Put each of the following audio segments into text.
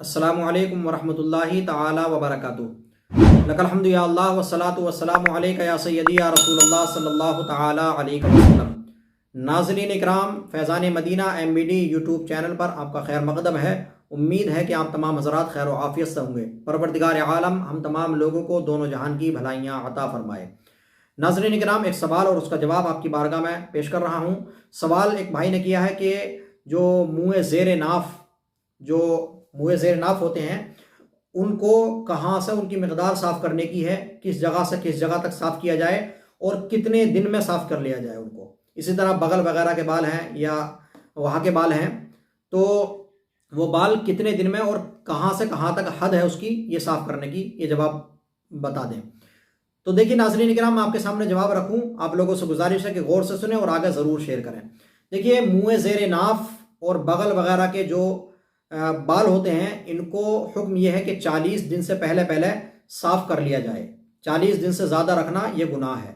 السلام علیکم ورحمۃ اللہ تعالی وبرکاتہ۔ لک الحمد یا اللہ والصلاۃ والسلام علیک یا سیدی یا رسول اللہ صلی اللہ تعالی علیہ وسلم۔ ناظرین اکرام، Faizan Madina MBD YouTube channel پر آپ کا خیر مقدم ہے۔ امید ہے کہ آپ تمام حضرات خیر و عافیت سے ہوں گے۔ پروردگار عالم ہم تمام لوگوں کو دونوں جہان کی بھلائیاں عطا فرمائے۔ ناظرین اکرام، ایک سوال اور اس کا جواب آپ کی بارگاہ میں پیش کر رہا ہوں۔ سوال ایک بھائی نے کیا ہے کہ جو منہ زیر ناف ہوتے ہیں ان کو کہاں سے ان کی مقدار صاف کرنے کی ہے، کس جگہ سے کس جگہ تک صاف کیا جائے اور کتنے دن میں صاف کر لیا جائے ان کو۔ اسی طرح بغل وغیرہ کے بال ہیں یا وہاں کے بال ہیں تو وہ بال کتنے دن میں اور کہاں سے کہاں تک حد ہے اس کی یہ صاف کرنے کی، یہ جواب بتا دیں۔ تو دیکھیے ناظرین کرام، میں آپ کے سامنے جواب رکھوں، آپ لوگوں سے گزارش ہے کہ غور سے سنیں اور آگے ضرور شیئر کریں۔ دیکھیے، منہ زیر ناف اور بغل وغیرہ کے جو بال ہوتے ہیں ان کو حکم یہ ہے کہ 40 دن سے پہلے صاف کر لیا جائے۔ 40 دن سے زیادہ رکھنا یہ گناہ ہے۔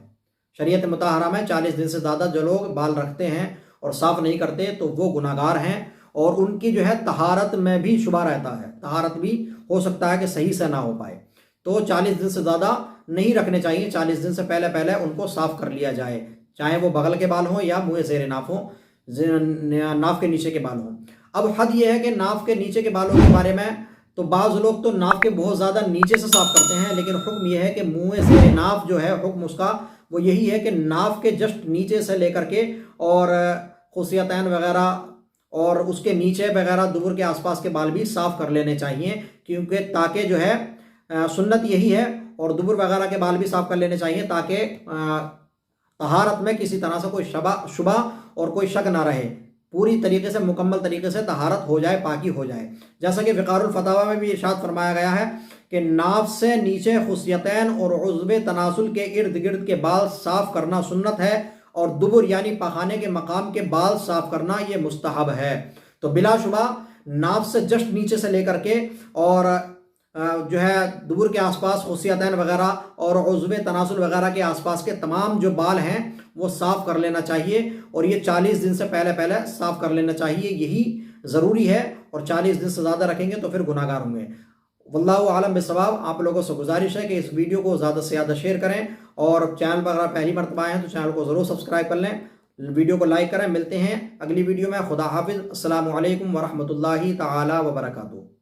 شریعت مطہرہ میں 40 دن سے زیادہ جو لوگ بال رکھتے ہیں اور صاف نہیں کرتے تو وہ گناہگار ہیں، اور ان کی جو ہے طہارت میں بھی شبہ رہتا ہے، طہارت بھی ہو سکتا ہے کہ صحیح سے نہ ہو پائے۔ تو 40 دن سے زیادہ نہیں رکھنے چاہیے، 40 دن سے پہلے ان کو صاف کر لیا جائے، چاہے وہ بغل کے بال ہوں یا منہ زیر ناف ہوں، ناف کے نیچے کے بال ہوں۔ اب حد یہ ہے کہ ناف کے نیچے کے بالوں کے بارے میں تو بعض لوگ تو ناف کے بہت زیادہ نیچے سے صاف کرتے ہیں، لیکن حکم یہ ہے کہ منہ زیر ناف جو ہے حکم اس کا وہ یہی ہے کہ ناف کے جسٹ نیچے سے لے کر کے اور خصیتین وغیرہ اور اس کے نیچے وغیرہ دبر کے آس پاس کے بال بھی صاف کر لینے چاہیے، کیونکہ تاکہ جو ہے سنت یہی ہے، اور دبر وغیرہ کے بال بھی صاف کر لینے چاہیے تاکہ طہارت میں کسی طرح سے کوئی شبہ اور کوئی شک نہ رہے، پوری طریقے سے مکمل طریقے سے طہارت ہو جائے، پاکی ہو جائے۔ جیسا کہ وقار الفتاوی میں بھی ارشاد فرمایا گیا ہے کہ ناف سے نیچے خصیتین اور عضو تناسل کے ارد گرد کے بال صاف کرنا سنت ہے، اور دبر یعنی پخانے کے مقام کے بال صاف کرنا یہ مستحب ہے۔ تو بلا شبہ ناف سے جسٹ نیچے سے لے کر کے اور جو ہے دبر کے آس پاس خصیتین وغیرہ اور عضو تناسل وغیرہ کے آس پاس کے تمام جو بال ہیں وہ صاف کر لینا چاہیے، اور یہ 40 دن سے پہلے صاف کر لینا چاہیے، یہی ضروری ہے، اور 40 دن سے زیادہ رکھیں گے تو پھر گناہ گار ہوں گے۔ واللہ عالم بالصواب۔ آپ لوگوں سے گزارش ہے کہ اس ویڈیو کو زیادہ سے زیادہ شیئر کریں، اور چینل پر اگر پہلی مرتبہ آئے ہیں تو چینل کو ضرور سبسکرائب کر لیں، ویڈیو کو لائک کریں۔ ملتے ہیں اگلی ویڈیو میں۔ خدا حافظ۔ السلام علیکم ورحمۃ اللہ تعالی وبرکاتہ۔